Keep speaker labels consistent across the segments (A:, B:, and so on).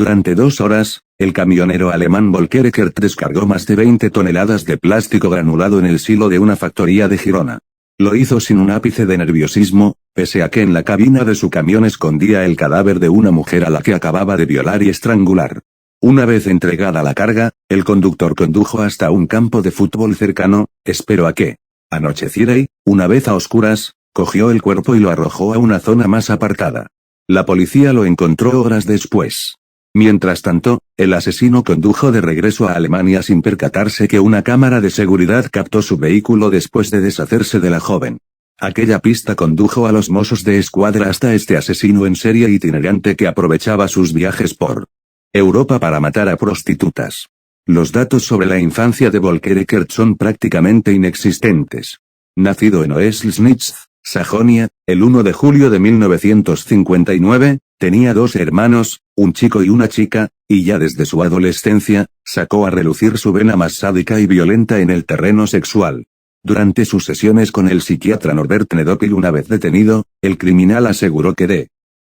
A: Durante 2 horas, el camionero alemán Volker Eckert descargó más de 20 toneladas de plástico granulado en el silo de una factoría de Girona. Lo hizo sin un ápice de nerviosismo, pese a que en la cabina de su camión escondía el cadáver de una mujer a la que acababa de violar y estrangular. Una vez entregada la carga, el conductor condujo hasta un campo de fútbol cercano, esperó a que anocheciera y, una vez a oscuras, cogió el cuerpo y lo arrojó a una zona más apartada. La policía lo encontró horas después. Mientras tanto, el asesino condujo de regreso a Alemania sin percatarse que una cámara de seguridad captó su vehículo después de deshacerse de la joven. Aquella pista condujo a los Mossos de Escuadra hasta este asesino en serie itinerante que aprovechaba sus viajes por Europa para matar a prostitutas. Los datos sobre la infancia de Volker Eckert son prácticamente inexistentes. Nacido en Oeschlitz, Sajonia, el 1 de julio de 1959, tenía 2 hermanos, un chico y una chica, y ya desde su adolescencia, sacó a relucir su vena más sádica y violenta en el terreno sexual. Durante sus sesiones con el psiquiatra Norbert Nedopil una vez detenido, el criminal aseguró que de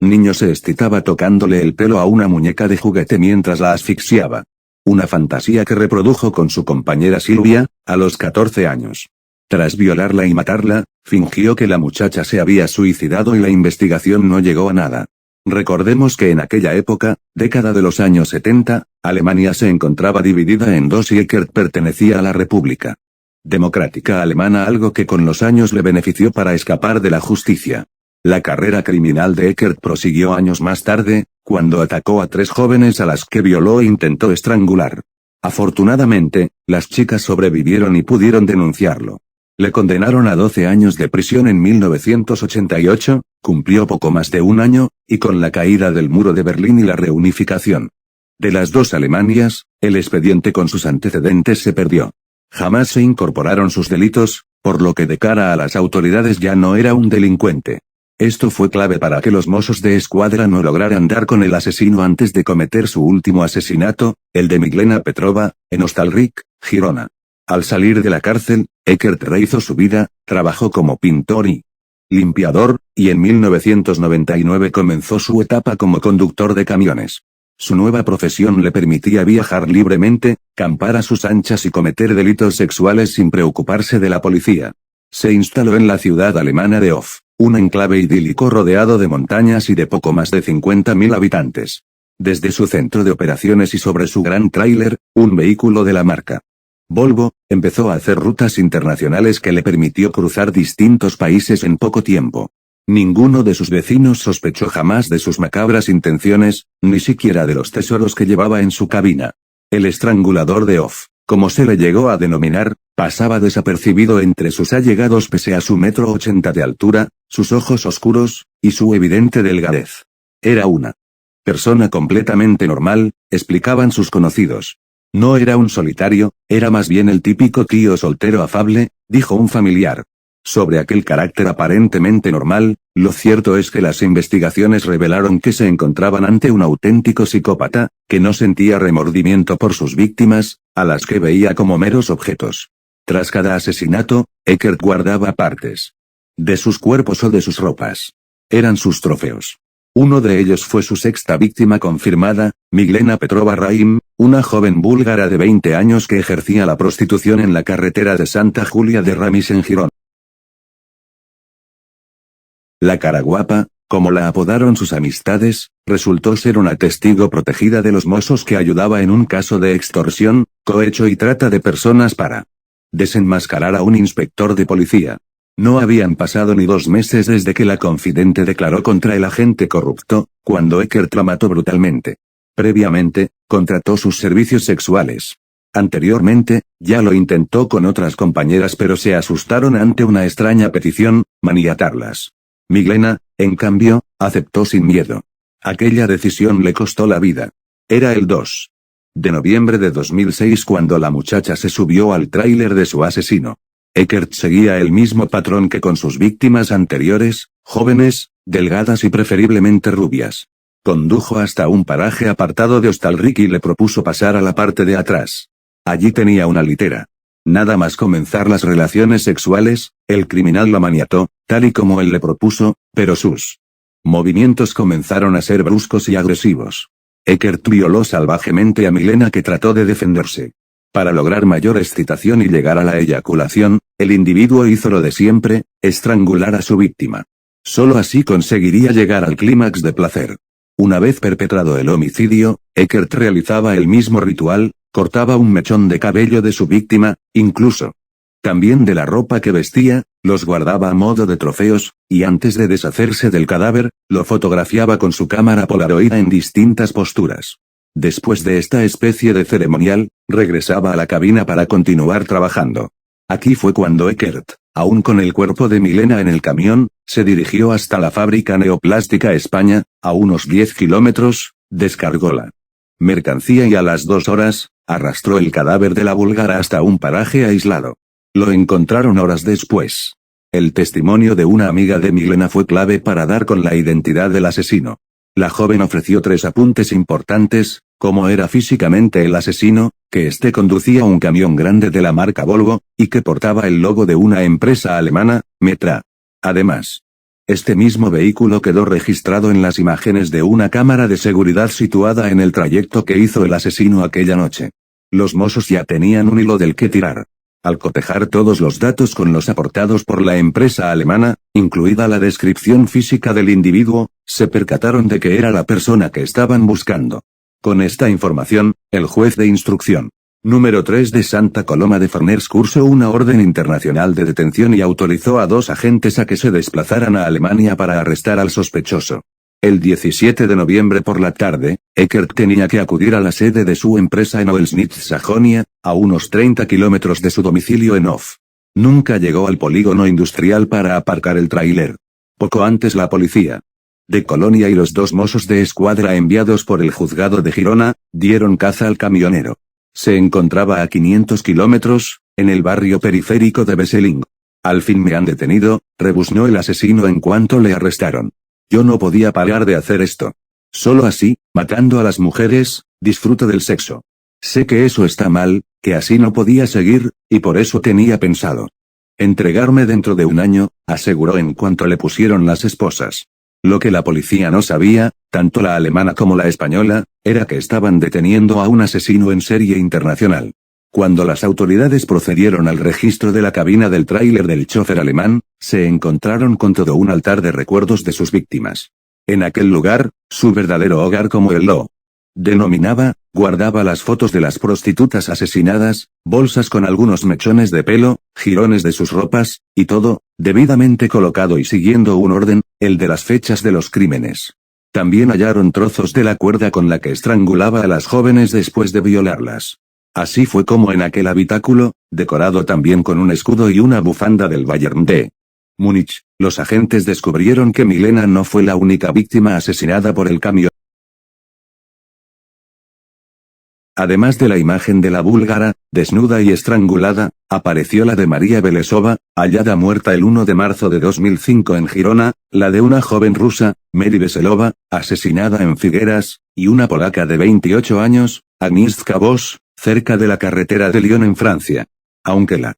A: niño se excitaba tocándole el pelo a una muñeca de juguete mientras la asfixiaba. Una fantasía que reprodujo con su compañera Silvia, a los 14 años. Tras violarla y matarla, fingió que la muchacha se había suicidado y la investigación no llegó a nada. Recordemos que en aquella época, década de los años 70, Alemania se encontraba dividida en dos y Eckert pertenecía a la República Democrática Alemana, algo que con los años le benefició para escapar de la justicia. La carrera criminal de Eckert prosiguió años más tarde, cuando atacó a 3 jóvenes a las que violó e intentó estrangular. Afortunadamente, las chicas sobrevivieron y pudieron denunciarlo. Le condenaron a 12 años de prisión en 1988, cumplió poco más de un año, y con la caída del muro de Berlín y la reunificación de las dos Alemanias, el expediente con sus antecedentes se perdió. Jamás se incorporaron sus delitos, por lo que de cara a las autoridades ya no era un delincuente. Esto fue clave para que los Mossos de Escuadra no lograran dar con el asesino antes de cometer su último asesinato, el de Miglena Petrova, en Ostalrik, Girona. Al salir de la cárcel, Eckert rehizo su vida, trabajó como pintor y limpiador, y en 1999 comenzó su etapa como conductor de camiones. Su nueva profesión le permitía viajar libremente, campar a sus anchas y cometer delitos sexuales sin preocuparse de la policía. Se instaló en la ciudad alemana de Hof, un enclave idílico rodeado de montañas y de poco más de 50.000 habitantes. Desde su centro de operaciones y sobre su gran tráiler, un vehículo de la marca Volvo, empezó a hacer rutas internacionales que le permitió cruzar distintos países en poco tiempo. Ninguno de sus vecinos sospechó jamás de sus macabras intenciones, ni siquiera de los tesoros que llevaba en su cabina. El estrangulador de Hof, como se le llegó a denominar, pasaba desapercibido entre sus allegados pese a su 1,80 m de altura, sus ojos oscuros, y su evidente delgadez. Era una persona completamente normal, explicaban sus conocidos. No era un solitario, era más bien el típico tío soltero afable, dijo un familiar. Sobre aquel carácter aparentemente normal, lo cierto es que las investigaciones revelaron que se encontraban ante un auténtico psicópata, que no sentía remordimiento por sus víctimas, a las que veía como meros objetos. Tras cada asesinato, Eckert guardaba partes de sus cuerpos o de sus ropas. Eran sus trofeos. Uno de ellos fue su sexta víctima confirmada, Miglena Petrova Raim, una joven búlgara de 20 años que ejercía la prostitución en la carretera de Santa Julia de Ramis en Girona. La cara guapa, como la apodaron sus amistades, resultó ser una testigo protegida de los Mossos que ayudaba en un caso de extorsión, cohecho y trata de personas para desenmascarar a un inspector de policía. No habían pasado ni 2 meses desde que la confidente declaró contra el agente corrupto, cuando Eckert la mató brutalmente. Previamente, contrató sus servicios sexuales. Anteriormente, ya lo intentó con otras compañeras pero se asustaron ante una extraña petición, maniatarlas. Miglena, en cambio, aceptó sin miedo. Aquella decisión le costó la vida. Era el 2 de noviembre de 2006 cuando la muchacha se subió al tráiler de su asesino. Eckert seguía el mismo patrón que con sus víctimas anteriores, jóvenes, delgadas y preferiblemente rubias. Condujo hasta un paraje apartado de Ostalrik y le propuso pasar a la parte de atrás. Allí tenía una litera. Nada más comenzar las relaciones sexuales, el criminal la maniató, tal y como él le propuso, pero sus movimientos comenzaron a ser bruscos y agresivos. Eckert violó salvajemente a Milena, que trató de defenderse. Para lograr mayor excitación y llegar a la eyaculación, el individuo hizo lo de siempre, estrangular a su víctima. Solo así conseguiría llegar al clímax de placer. Una vez perpetrado el homicidio, Eckert realizaba el mismo ritual, cortaba un mechón de cabello de su víctima, incluso también de la ropa que vestía, los guardaba a modo de trofeos, y antes de deshacerse del cadáver, lo fotografiaba con su cámara Polaroid en distintas posturas. Después de esta especie de ceremonial, regresaba a la cabina para continuar trabajando. Aquí fue cuando Eckert, aún con el cuerpo de Milena en el camión, se dirigió hasta la fábrica Neoplástica España, a unos 10 kilómetros, descargó la mercancía y a las 2 horas, arrastró el cadáver de la búlgara hasta un paraje aislado. Lo encontraron horas después. El testimonio de una amiga de Milena fue clave para dar con la identidad del asesino. La joven ofreció 3 apuntes importantes: cómo era físicamente el asesino, que éste conducía un camión grande de la marca Volvo, y que portaba el logo de una empresa alemana, Metra. Además, este mismo vehículo quedó registrado en las imágenes de una cámara de seguridad situada en el trayecto que hizo el asesino aquella noche. Los mozos ya tenían un hilo del que tirar. Al cotejar todos los datos con los aportados por la empresa alemana, incluida la descripción física del individuo, se percataron de que era la persona que estaban buscando. Con esta información, el juez de instrucción número 3 de Santa Coloma de Farners cursó una orden internacional de detención y autorizó a 2 agentes a que se desplazaran a Alemania para arrestar al sospechoso. El 17 de noviembre por la tarde, Eckert tenía que acudir a la sede de su empresa en Oelsnitz, Sajonia, a unos 30 kilómetros de su domicilio en Hof. Nunca llegó al polígono industrial para aparcar el tráiler. Poco antes, la policía de Colonia y los 2 mozos de escuadra enviados por el juzgado de Girona, dieron caza al camionero. Se encontraba a 500 kilómetros, en el barrio periférico de Besseling. Al fin me han detenido, rebuznó el asesino en cuanto le arrestaron. Yo no podía parar de hacer esto. Solo así, matando a las mujeres, disfruto del sexo. Sé que eso está mal, que así no podía seguir, y por eso tenía pensado entregarme dentro de un año, aseguró en cuanto le pusieron las esposas. Lo que la policía no sabía, tanto la alemana como la española, era que estaban deteniendo a un asesino en serie internacional. Cuando las autoridades procedieron al registro de la cabina del tráiler del chofer alemán, se encontraron con todo un altar de recuerdos de sus víctimas. En aquel lugar, su verdadero hogar, como él lo denominaba, guardaba las fotos de las prostitutas asesinadas, bolsas con algunos mechones de pelo, jirones de sus ropas, y todo, debidamente colocado y siguiendo un orden, el de las fechas de los crímenes. También hallaron trozos de la cuerda con la que estrangulaba a las jóvenes después de violarlas. Así fue como en aquel habitáculo, decorado también con un escudo y una bufanda del Bayern de Múnich, los agentes descubrieron que Milena no fue la única víctima asesinada por el camión. Además de la imagen de la búlgara, desnuda y estrangulada, apareció la de María Belesova, hallada muerta el 1 de marzo de 2005 en Girona, la de una joven rusa, Mary Veselova, asesinada en Figueras, y una polaca de 28 años, Agnieszka Bosch, cerca de la carretera de Lyon en Francia. Aunque la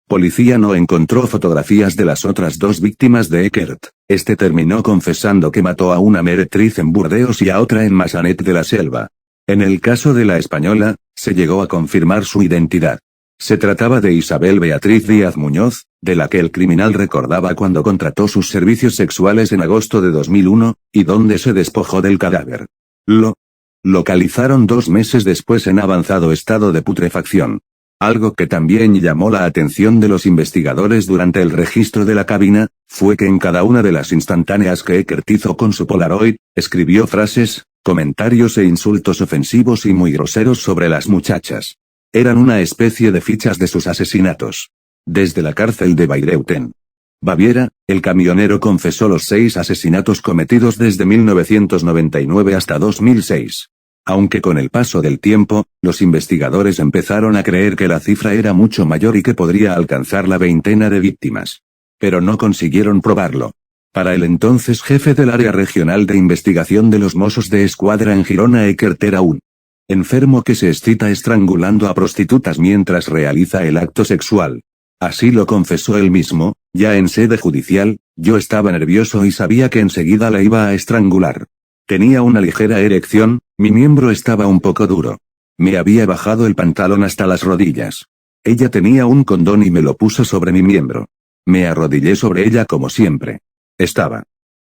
A: policía no encontró fotografías de las otras 2 víctimas de Eckert, este terminó confesando que mató a una meretriz en Burdeos y a otra en Massanet de la Selva. En el caso de la española, se llegó a confirmar su identidad. Se trataba de Isabel Beatriz Díaz Muñoz, de la que el criminal recordaba cuando contrató sus servicios sexuales en agosto de 2001, y donde se despojó del cadáver. Lo localizaron 2 meses después en avanzado estado de putrefacción. Algo que también llamó la atención de los investigadores durante el registro de la cabina, fue que en cada una de las instantáneas que Eckert hizo con su Polaroid, escribió frases, comentarios e insultos ofensivos y muy groseros sobre las muchachas. Eran una especie de fichas de sus asesinatos. Desde la cárcel de Bayreuth en Baviera, el camionero confesó los 6 asesinatos cometidos desde 1999 hasta 2006. Aunque con el paso del tiempo, los investigadores empezaron a creer que la cifra era mucho mayor y que podría alcanzar la 20 de víctimas. Pero no consiguieron probarlo. Para el entonces jefe del área regional de investigación de los mozos de escuadra en Girona, Eckert era un enfermo que se excita estrangulando a prostitutas mientras realiza el acto sexual. Así lo confesó él mismo, ya en sede judicial: yo estaba nervioso y sabía que enseguida la iba a estrangular. Tenía una ligera erección, mi miembro estaba un poco duro. Me había bajado el pantalón hasta las rodillas. Ella tenía un condón y me lo puso sobre mi miembro. Me arrodillé sobre ella como siempre. Estaba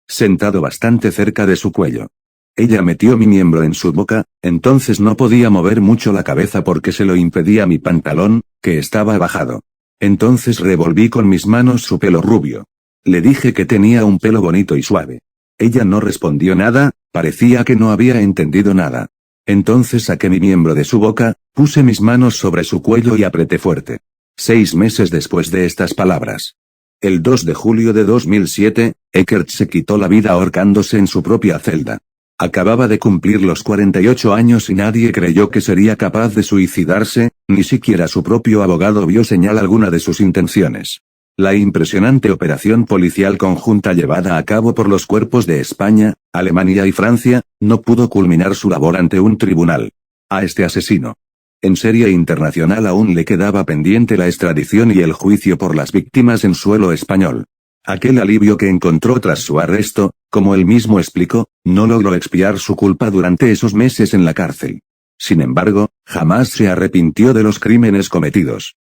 A: sentado bastante cerca de su cuello. Ella metió mi miembro en su boca, entonces no podía mover mucho la cabeza porque se lo impedía mi pantalón, que estaba bajado. Entonces revolví con mis manos su pelo rubio. Le dije que tenía un pelo bonito y suave. Ella no respondió nada, parecía que no había entendido nada. Entonces saqué mi miembro de su boca, puse mis manos sobre su cuello y apreté fuerte. 6 meses después de estas palabras. El 2 de julio de 2007, Eckert se quitó la vida ahorcándose en su propia celda. Acababa de cumplir los 48 años y nadie creyó que sería capaz de suicidarse, ni siquiera su propio abogado vio señal alguna de sus intenciones. La impresionante operación policial conjunta llevada a cabo por los cuerpos de España, Alemania y Francia, no pudo culminar su labor ante un tribunal. A este asesino en serie internacional aún le quedaba pendiente la extradición y el juicio por las víctimas en suelo español. Aquel alivio que encontró tras su arresto, como él mismo explicó, no logró expiar su culpa durante esos meses en la cárcel. Sin embargo, jamás se arrepintió de los crímenes cometidos.